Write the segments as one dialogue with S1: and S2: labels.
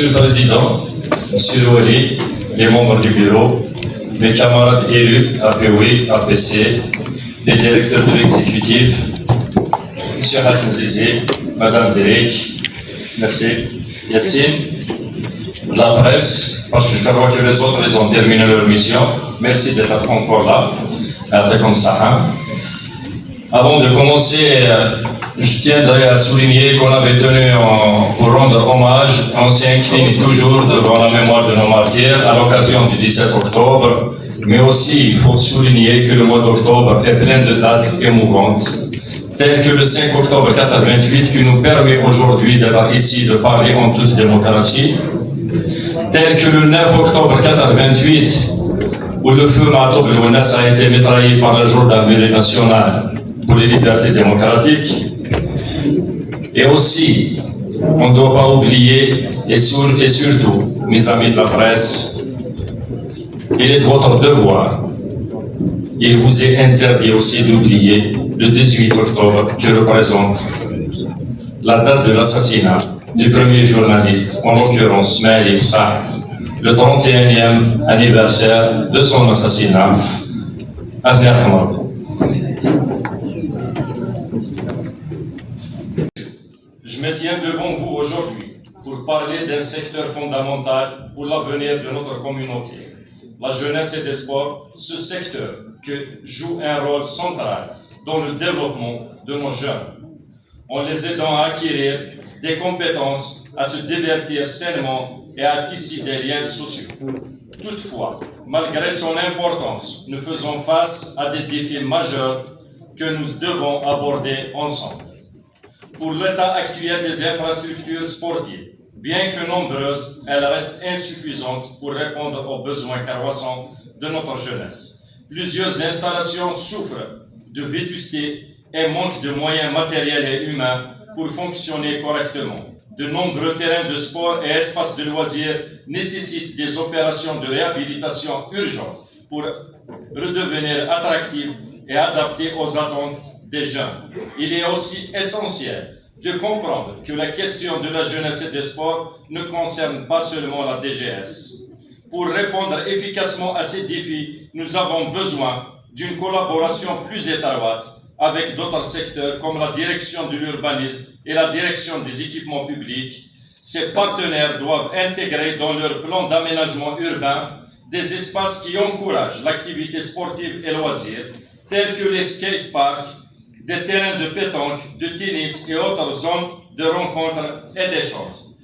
S1: Monsieur le Président, Monsieur Wali, les membres du bureau, mes camarades élus, APOI, APC, les directeurs de l'exécutif, Monsieur Hassan Zizé, Madame Derek, merci, Yassine, de la presse, parce que je crois que les autres ils ont terminé leur mission. Merci d'être encore là, comme ça. Avant de commencer, je tiendrais à souligner qu'on avait tenu pour rendre hommage, on s'incline toujours devant la mémoire de nos martyrs à l'occasion du 17 octobre, mais aussi il faut souligner que le mois d'octobre est plein de dates émouvantes, telles que le 5 octobre 88 qui nous permet aujourd'hui d'être ici, de parler en toute démocratie, tel que le 9 octobre 88 où le feu Ma'toub el-Ounas a été mitraillé par le jour d'Assemblée nationale pour les libertés démocratiques. Et aussi, on ne doit pas oublier, et surtout, mes amis de la presse, il est de votre devoir, il vous est interdit aussi d'oublier le 18 octobre qui représente la date de l'assassinat du premier journaliste, en l'occurrence Smail Ifsah, le 31e anniversaire de son assassinat. Je me tiens devant vous aujourd'hui pour parler d'un secteur fondamental pour l'avenir de notre communauté, la jeunesse et des sports, ce secteur qui joue un rôle central dans le développement de nos jeunes, en les aidant à acquérir des compétences, à se divertir sainement et à tisser des liens sociaux. Toutefois, malgré son importance, nous faisons face à des défis majeurs que nous devons aborder ensemble. Pour l'état actuel des infrastructures sportives, bien que nombreuses, elles restent insuffisantes pour répondre aux besoins croissants de notre jeunesse. Plusieurs installations souffrent de vétusté et manquent de moyens matériels et humains pour fonctionner correctement. De nombreux terrains de sport et espaces de loisirs nécessitent des opérations de réhabilitation urgentes pour redevenir attractifs et adaptés aux attentes des jeunes. Il est aussi essentiel de comprendre que la question de la jeunesse et des sports ne concerne pas seulement la DGS. Pour répondre efficacement à ces défis, nous avons besoin d'une collaboration plus étroite avec d'autres secteurs comme la direction de l'urbanisme et la direction des équipements publics. Ces partenaires doivent intégrer dans leur plan d'aménagement urbain des espaces qui encouragent l'activité sportive et loisirs, tels que les skateparks, des terrains de pétanque, de tennis et autres zones de rencontres et d'échanges.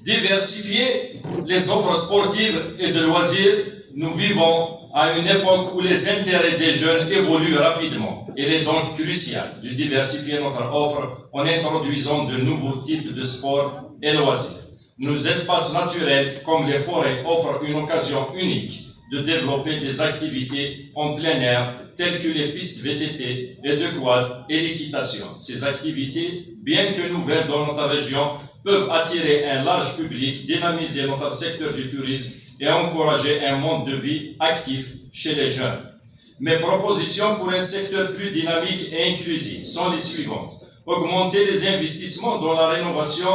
S1: Diversifier les offres sportives et de loisirs, nous vivons à une époque où les intérêts des jeunes évoluent rapidement. Il est donc crucial de diversifier notre offre en introduisant de nouveaux types de sports et loisirs. Nos espaces naturels, comme les forêts, offrent une occasion unique de développer des activités en plein air, telles que les pistes VTT, les deux quads et l'équitation. Ces activités, bien que nouvelles dans notre région, peuvent attirer un large public, dynamiser notre secteur du tourisme et encourager un mode de vie actif chez les jeunes. Mes propositions pour un secteur plus dynamique et inclusif sont les suivantes. Augmenter les investissements dans la rénovation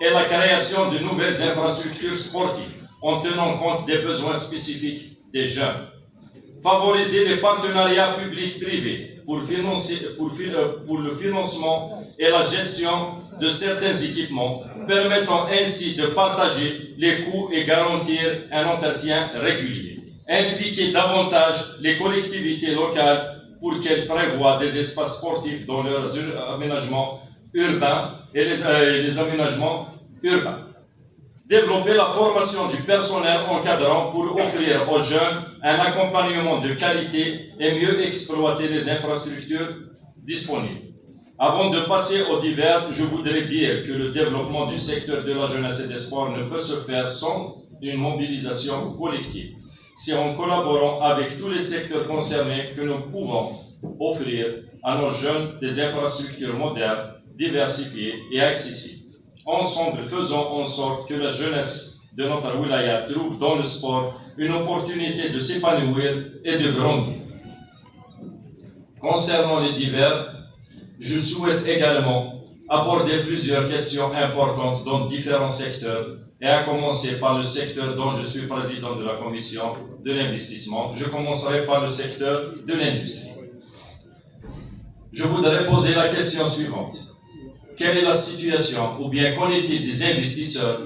S1: et la création de nouvelles infrastructures sportives en tenant compte des besoins spécifiques des jeunes. Favoriser les partenariats publics-privés pour le financement et la gestion de certains équipements, permettant ainsi de partager les coûts et garantir un entretien régulier. Impliquer davantage les collectivités locales pour qu'elles prévoient des espaces sportifs dans leurs aménagements urbains et les aménagements urbains. Développer la formation du personnel encadrant pour offrir aux jeunes un accompagnement de qualité et mieux exploiter les infrastructures disponibles. Avant de passer au divers, je voudrais dire que le développement du secteur de la jeunesse et des sports ne peut se faire sans une mobilisation collective. C'est en collaborant avec tous les secteurs concernés que nous pouvons offrir à nos jeunes des infrastructures modernes, diversifiées et accessibles. Ensemble, faisons en sorte que la jeunesse de notre wilaya trouve dans le sport une opportunité de s'épanouir et de grandir. Concernant les divers, je souhaite également aborder plusieurs questions importantes dans différents secteurs et à commencer par le secteur dont je suis président de la commission de l'investissement. Je commencerai par le secteur de l'industrie. Je voudrais poser la question suivante. Quelle est la situation, ou bien qu'en est-il des investisseurs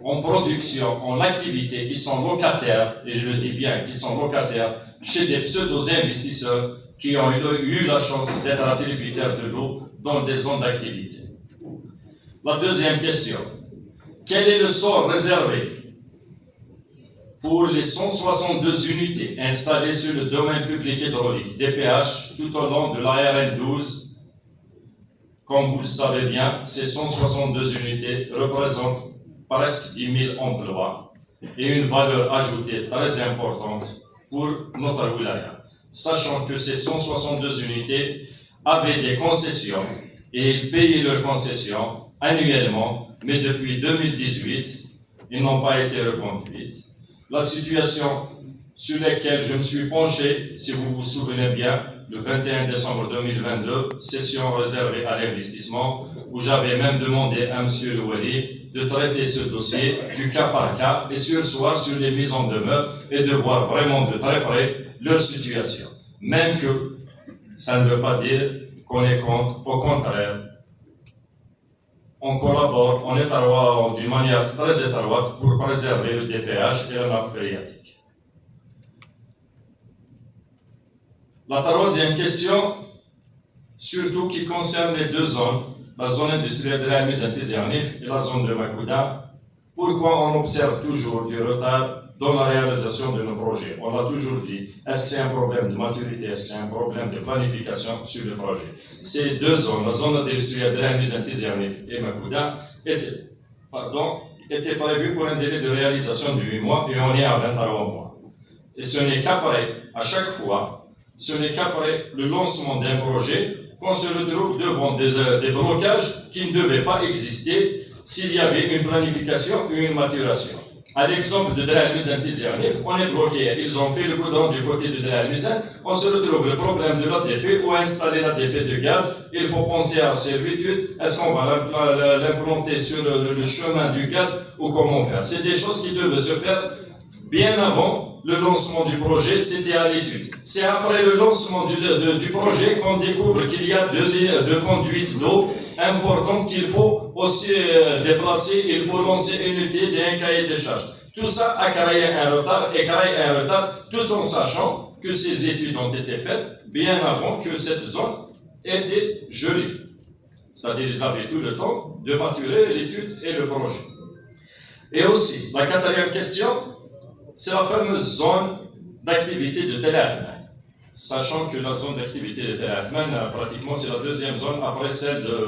S1: en production, en activité, qui sont locataires, et je le dis bien, qui sont locataires, chez des pseudo-investisseurs qui ont eu la chance d'être attributaires de l'eau dans des zones d'activité. La deuxième question. Quel est le sort réservé pour les 162 unités installées sur le domaine public hydraulique, DPH, tout au long de la RN 12? Comme vous le savez bien, ces 162 unités représentent presque 10 000 emplois et une valeur ajoutée très importante pour notre wilaya. Sachant que ces 162 unités avaient des concessions et ils payaient leurs concessions annuellement, mais depuis 2018, ils n'ont pas été reconduites. La situation sur laquelle je me suis penché, si vous vous souvenez bien, le 21 décembre 2022, session réservée à l'investissement, où j'avais même demandé à M. Louali de traiter ce dossier du cas par cas et sursoir sur les mises en demeure et de voir vraiment de très près leur situation. Même que ça ne veut pas dire qu'on est contre, au contraire, on collabore, on est d'une manière très étroite pour préserver le DPH et la nappe phréatique. La troisième question, surtout qui concerne les deux zones, la zone industrielle de la mise et la zone de Makouda, pourquoi on observe toujours du retard dans la réalisation de nos projets? On a toujours dit, est-ce que c'est un problème de maturité, est-ce que c'est un problème de planification sur le projet? Ces deux zones, la zone industrielle de la mise et Makouda, étaient prévues pour un délai de réalisation de 8 mois et on est à 23 mois. Et ce n'est qu'après, à chaque fois, ce n'est qu'après le lancement d'un projet qu'on se retrouve devant des blocages qui ne devaient pas exister s'il y avait une planification ou une maturation. À l'exemple de Dera El-Mizan, on est bloqué. Ils ont fait le goudron du côté de Dera El-Mizan. On se retrouve le problème de l'ADP ou installer l'ADP de gaz. Il faut penser à servitude. Est-ce qu'on va l'implanter sur le chemin du gaz ou comment faire? C'est des choses qui devaient se faire bien avant le lancement du projet, c'était à l'étude. C'est après le lancement du projet qu'on découvre qu'il y a deux conduites d'eau importantes qu'il faut aussi déplacer, il faut lancer une étude et un cahier de charges. Tout ça a créé un retard, tout en sachant que ces études ont été faites bien avant que cette zone ait été gelée. C'est-à-dire qu'ils avaient tout le temps de maturer l'étude et le projet. Et aussi, la quatrième question, c'est la fameuse zone d'activité de Tel Afman. Sachant que la zone d'activité de Tel Afman, pratiquement, c'est la deuxième zone après celle de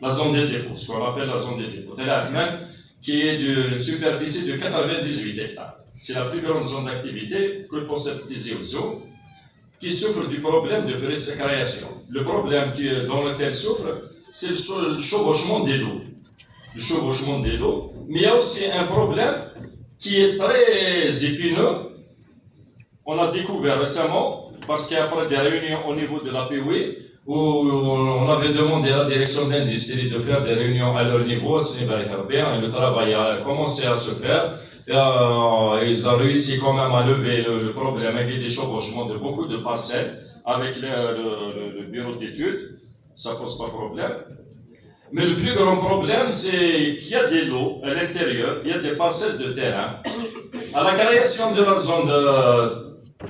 S1: la zone des dépôts, ce qu'on appelle la zone des dépôts. Tel Afman, qui est d'une superficie de 98 hectares. C'est la plus grande zone d'activité que possède Tizi Ouzou, qui souffre du problème de présécréation. Le problème dans lequel souffre, c'est le chevauchement des lots. Le chevauchement des lots, mais il y a aussi un problème qui est très épineux. On a découvert récemment, parce qu'après des réunions au niveau de la POE, où on avait demandé à la direction d'industrie de faire des réunions à leur niveau, au niveau européen, et le travail a commencé à se faire. Ils ont réussi quand même à lever le problème avec des chevauchements de beaucoup de parcelles avec le bureau d'études. Ça pose pas de problème. Mais le plus grand problème, c'est qu'il y a des lots à l'intérieur, il y a des parcelles de terrain. À la création de la zone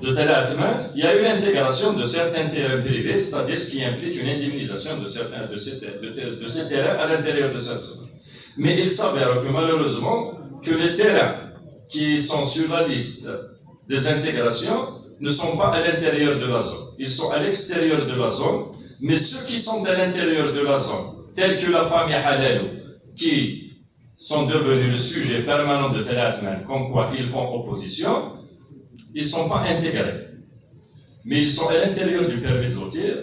S1: de Tel Afman, il y a eu l'intégration de certains terrains privés, c'est-à-dire ce qui implique une indemnisation de ces terrains à l'intérieur de cette zone. Mais il s'avère que malheureusement, que les terrains qui sont sur la liste des intégrations ne sont pas à l'intérieur de la zone. Ils sont à l'extérieur de la zone, mais ceux qui sont à l'intérieur de la zone, tels que la famille Halalou, qui sont devenus le sujet permanent de Tel Afman, comme quoi ils font opposition, ils ne sont pas intégrés. Mais ils sont à l'intérieur du permis de lotir,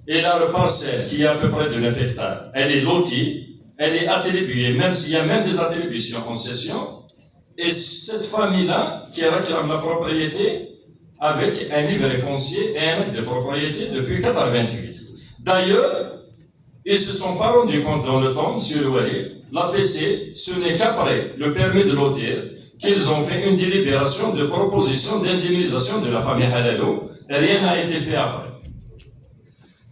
S1: et la parcelle, qui est à peu près de 9 hectares, elle est lotie, elle est attribuée, même s'il y a même des attributions en cession, et cette famille-là, qui réclame la propriété, avec un livret foncier et un acte de propriété depuis 1988. D'ailleurs, Ils se sont pas rendus compte dans le temps, M. Wali, l'APC, ce n'est qu'après le permis de lotir qu'ils ont fait une délibération de proposition d'indemnisation de la famille Halalou, et rien n'a été fait après.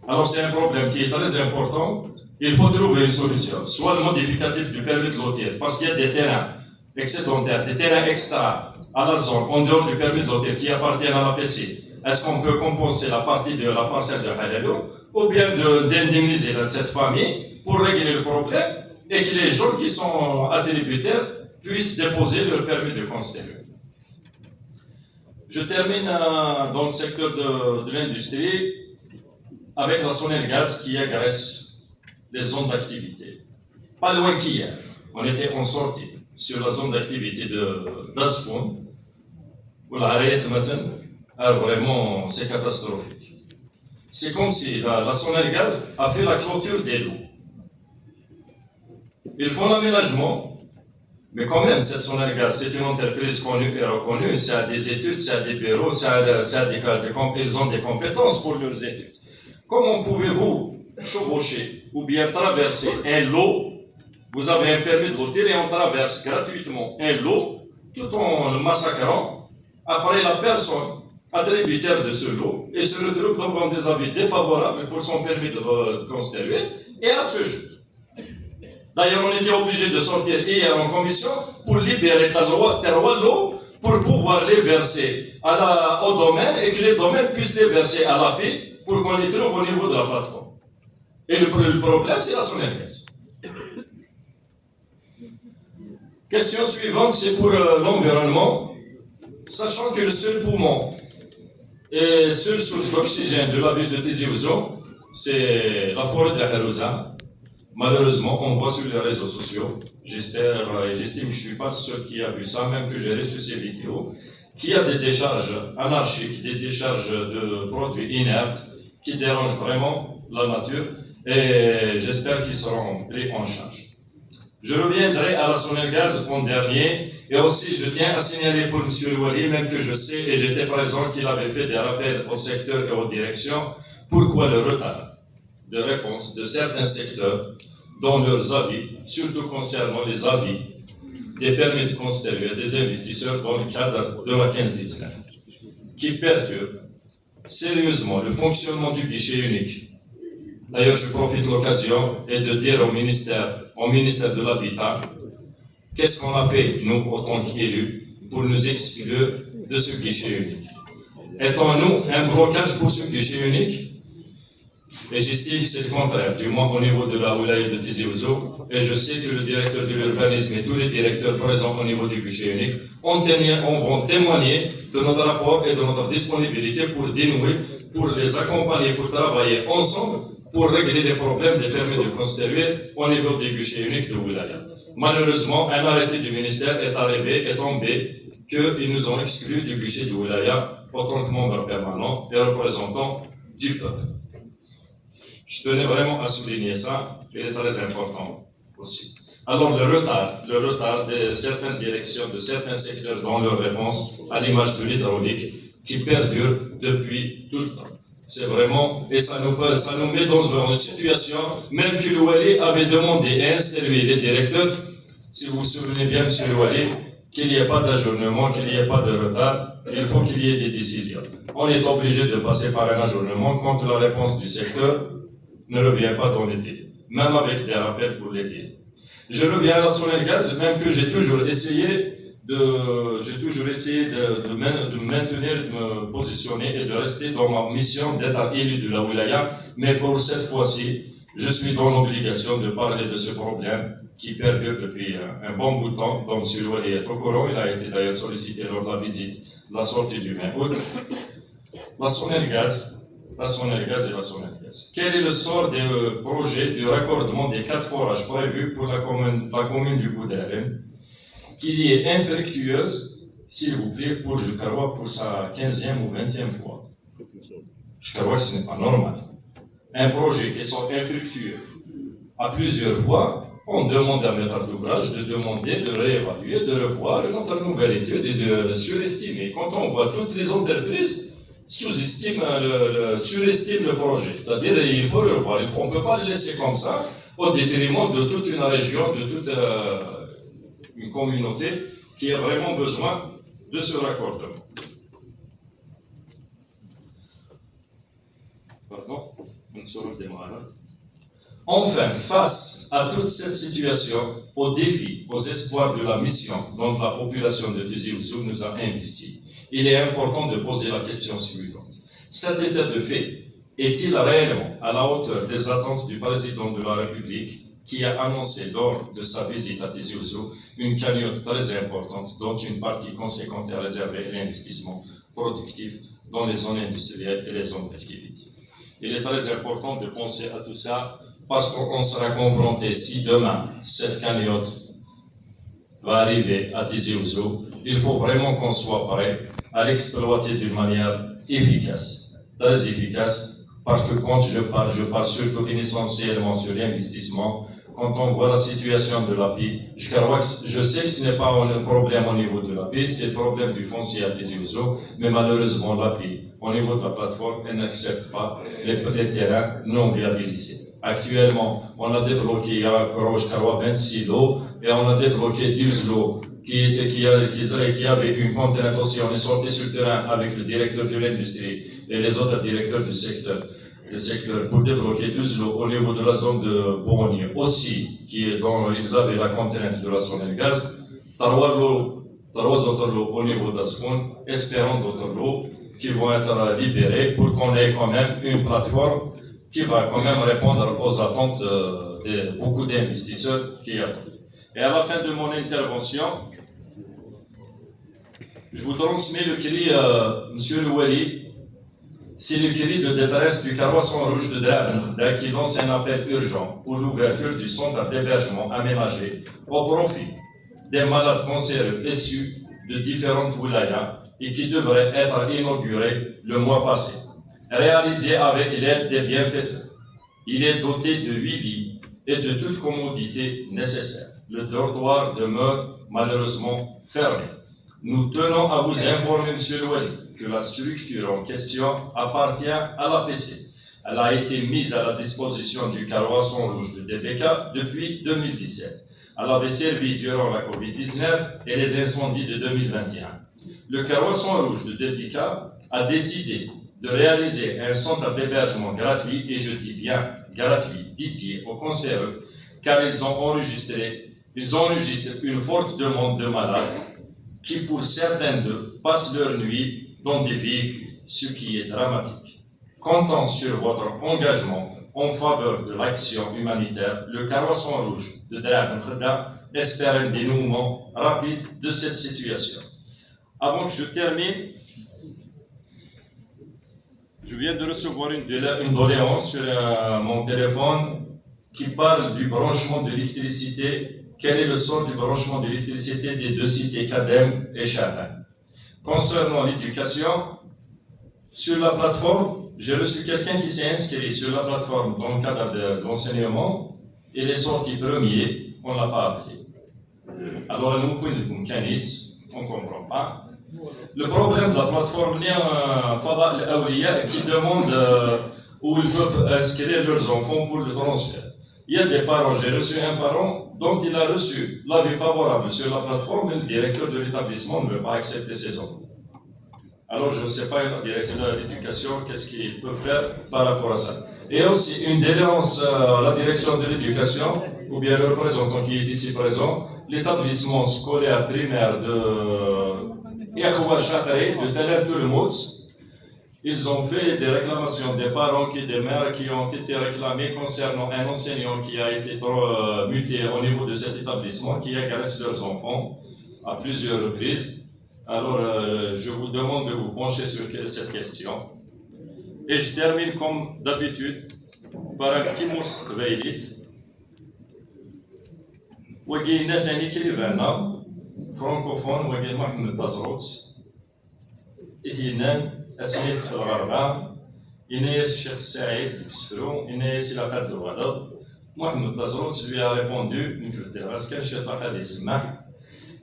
S1: Alors c'est un problème qui est très important. Il faut trouver une solution, soit le modificatif du permis de lotir, parce qu'il y a des terrains excédentaires, des terrains extra à la zone, en dehors du permis de lotir, qui appartiennent à l'APC. Est-ce qu'on peut compenser la partie de la parcelle de Halalou, ou bien d'indemniser cette famille pour régler le problème, et que les gens qui sont attributaires puissent déposer leur permis de construire. Je termine dans le secteur de l'industrie avec la Sonelgaz qui agresse les zones d'activité. Pas loin qu'hier, on était en sortie sur la zone d'activité d'Asfoun, où la Harriet vraiment c'est catastrophique. C'est comme si la Sonelgaz a fait la clôture des lots. Ils font l'aménagement, mais quand même, cette Sonelgaz, c'est une entreprise connue et reconnue, ça a des études, ça a des bureaux, ils ont des compétences pour leurs études. Comment pouvez-vous chevaucher ou bien traverser un lot, vous avez un permis de lotir et on traverse gratuitement un lot, tout en le massacrant, après la personne attributaire de ce lot, et se retrouve devant des avis défavorables pour son permis de construire, et à ce jour. D'ailleurs, on était obligé de sortir hier en commission pour libérer terroir l'eau pour pouvoir les verser au domaine et que les domaines puissent les verser à l'API pour qu'on les trouve au niveau de la plateforme. Et le problème, c'est la Sonelgaz. Question suivante, c'est pour l'environnement. Sachant que le seul poumon et seule source d'oxygène de la ville de Tizi Ouzou, c'est la forêt de Harouza. Malheureusement, on voit sur les réseaux sociaux, j'estime que je ne suis pas seul qui a vu ça, même que j'ai reçu ces vidéos, qu'il y a des décharges anarchiques, des décharges de produits inertes qui dérangent vraiment la nature et j'espère qu'ils seront pris en charge. Je reviendrai à la Sonelgaz en dernier et aussi je tiens à signaler pour M. Wali, même que je sais et j'étais présent qu'il avait fait des rappels au secteur et aux directions, pourquoi le retard de réponse de certains secteurs dans leurs avis, surtout concernant les avis des permis de construire des investisseurs dans le cadre de la 15-19, qui perturbe sérieusement le fonctionnement du guichet unique. D'ailleurs, je profite de l'occasion et de dire au ministère de l'Habitat, qu'est-ce qu'on a fait, nous, en tant qu'élus, pour nous exclure de ce guichet unique. Étant-nous un blocage pour ce guichet unique? Et j'estime que c'est le contraire, du moins au niveau de la wilaya de Tizi Ouzou. Et je sais que le directeur de l'urbanisme et tous les directeurs présents au niveau du guichet unique vont témoigner de notre rapport et de notre disponibilité pour dénouer, pour les accompagner, pour travailler ensemble, pour régler les problèmes des permis de construire au niveau du guichet unique de wilaya. Malheureusement, un arrêté du ministère est tombé, qu'ils nous ont exclus du guichet de wilaya en tant que membre permanent et représentant du peuple. Je tenais vraiment à souligner ça, il est très important aussi. Alors le retard de certaines directions, de certains secteurs dans leur réponse à l'image de l'hydraulique qui perdure depuis tout le temps. C'est vraiment, et ça nous met dans une situation, même que le Wali avait demandé et instruit les directeurs, si vous vous souvenez bien, M. le Wali, qu'il n'y ait pas d'ajournement, qu'il n'y ait pas de retard, il faut qu'il y ait des décisions. On est obligé de passer par un ajournement quand la réponse du secteur ne revient pas dans les délais, même avec des rappels pour les délais. Je reviens à la Sonelgaz, même que j'ai toujours essayé de me maintenir, de me positionner et de rester dans ma mission d'être élu de la wilaya, mais pour cette fois-ci, je suis dans l'obligation de parler de ce problème qui perdure depuis un bon bout de temps, dont M. Wali est au courant, il a été d'ailleurs sollicité lors de la visite de la sortie du 20 août. La Sonelgaz et la Sonelgaz. Quel est le sort des projets du raccordement des 4 forages prévus pour la commune du Bouderen, qui est infructueuse, s'il vous plaît, pour Jukaroua pour sa 15e ou 20e fois? Jukaroua, ce n'est pas normal. Un projet qui soit infructueux à plusieurs fois, on demande à maître d'ouvrage de demander, de réévaluer, de revoir notre nouvelle étude et de surestimer. Quand on voit toutes les entreprises sous-estime, surestime le projet. C'est-à-dire il faut le revoir. On ne peut pas le laisser comme ça au détriment de toute une région, de toute une communauté qui a vraiment besoin de ce raccordement. Pardon, on se redémarre. Enfin, face à toute cette situation, aux défis, aux espoirs de la mission dont la population de Tizi Ouzou nous a investi, il est important de poser la question suivante. Cet état de fait est-il réellement à la hauteur des attentes du président de la République qui a annoncé lors de sa visite à Tizi Ouzou une cagnotte très importante dont une partie conséquente est réservée à l'investissement productif dans les zones industrielles et les zones d'activité? Il est très important de penser à tout ça parce qu'on sera confronté, si demain cette cagnotte va arriver à Tizi Ouzou, il faut vraiment qu'on soit prêt à l'exploiter d'une manière efficace, très efficace, parce que quand je parle surtout essentiellement sur l'investissement. Quand on voit la situation de l'API, je sais que ce n'est pas un problème au niveau de l'API, c'est le problème du foncier à Tizi Ouzou, mais malheureusement l'API, au niveau de la plateforme, elle n'accepte pas les terrains non viabilisés. Actuellement, on a débloqué à Korosh 26 lots et on a débloqué 12 lots qui avaient une contrainte aussi. On est sorti sur le terrain avec le directeur de l'industrie et les autres directeurs du secteur pour débloquer 12 lots au niveau de la zone de Bourgogne aussi, dont ils avaient la contrainte de la zone de gaz. Trois autres lots au niveau de la zone, espérant d'autres lots qui vont être libérés pour qu'on ait quand même une plateforme qui va quand même répondre aux attentes de beaucoup d'investisseurs qui attendent. Et à la fin de mon intervention, je vous transmets le cri, Monsieur le Wali, c'est le cri de détresse du carroisson rouge de Drab qui lance un appel urgent pour l'ouverture du centre d'hébergement aménagé au profit des malades cancéreux issus de différentes wilayas et qui devrait être inauguré le mois passé. Réalisé avec l'aide des bienfaiteurs. Il est doté de 8 lits et de toute commodité nécessaire. Le dortoir demeure malheureusement fermé. Nous tenons à vous informer, Monsieur le Wali, que la structure en question appartient à l'APC. Elle a été mise à la disposition du carroisson rouge de DBK depuis 2017. Elle avait servi durant la Covid-19 et les incendies de 2021. Le carroisson rouge de DBK a décidé de réaliser un centre d'hébergement gratuit, et je dis bien gratuit, dédié aux cancéreux, car ils enregistrent une forte demande de malades qui, pour certains d'eux, passent leur nuit dans des véhicules, ce qui est dramatique. Comptant sur votre engagement en faveur de l'action humanitaire, le carroisson rouge de Drab Khda espère un dénouement rapide de cette situation. Avant que je termine, je viens de recevoir une doléance sur mon téléphone qui parle du branchement de l'électricité. Quel est le sort du branchement de l'électricité des deux cités Kadem et Chahan? Concernant l'éducation, sur la plateforme, j'ai reçu quelqu'un qui s'est inscrit sur la plateforme dans le cadre de l'enseignement. Il est sorti premier, on ne l'a pas appelé. Alors, nous, on ne comprend pas. Le problème de la plateforme, il y a un Fada al-Awliya qui demande où ils peuvent inscrire leurs enfants pour le transfert. Il y a des parents, j'ai reçu un parent dont il a reçu l'avis favorable sur la plateforme, mais le directeur de l'établissement ne veut pas accepter ses enfants. Alors je ne sais pas, le directeur de l'éducation, qu'est-ce qu'il peut faire par rapport à ça. Et aussi une déléance à la direction de l'éducation, ou bien le représentant qui est ici présent, l'établissement scolaire primaire de Yahoua Chakri, de Taleb Toulouse. Ils ont fait des réclamations des parents des mères qui ont été réclamés concernant un enseignant qui a été muté au niveau de cet établissement, qui agresse leurs enfants à plusieurs reprises. Alors, je vous demande de vous pencher sur cette question. Et je termine comme d'habitude par un petit mot svéilif. وجي نثاني كليفانا فرانكوفون وجي محمد تازروتس إثنان أسميت في الغربة إناس الشيخ السعيد بسفرو إناس إلى قد الغلط محمد تازروتس lui a répondu نكتب الراس كان شي طاح هذا يسمع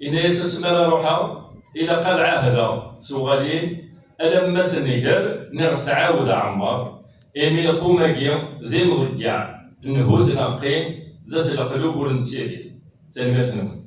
S1: إناس اسمنا روحها إلى قال عهدا سوغالين ألم مثنيكر نرتعاود عمار إيميل قوماقيا ذي مضجع نهوز نقيم ذات القلوب والنسيري تنميتنا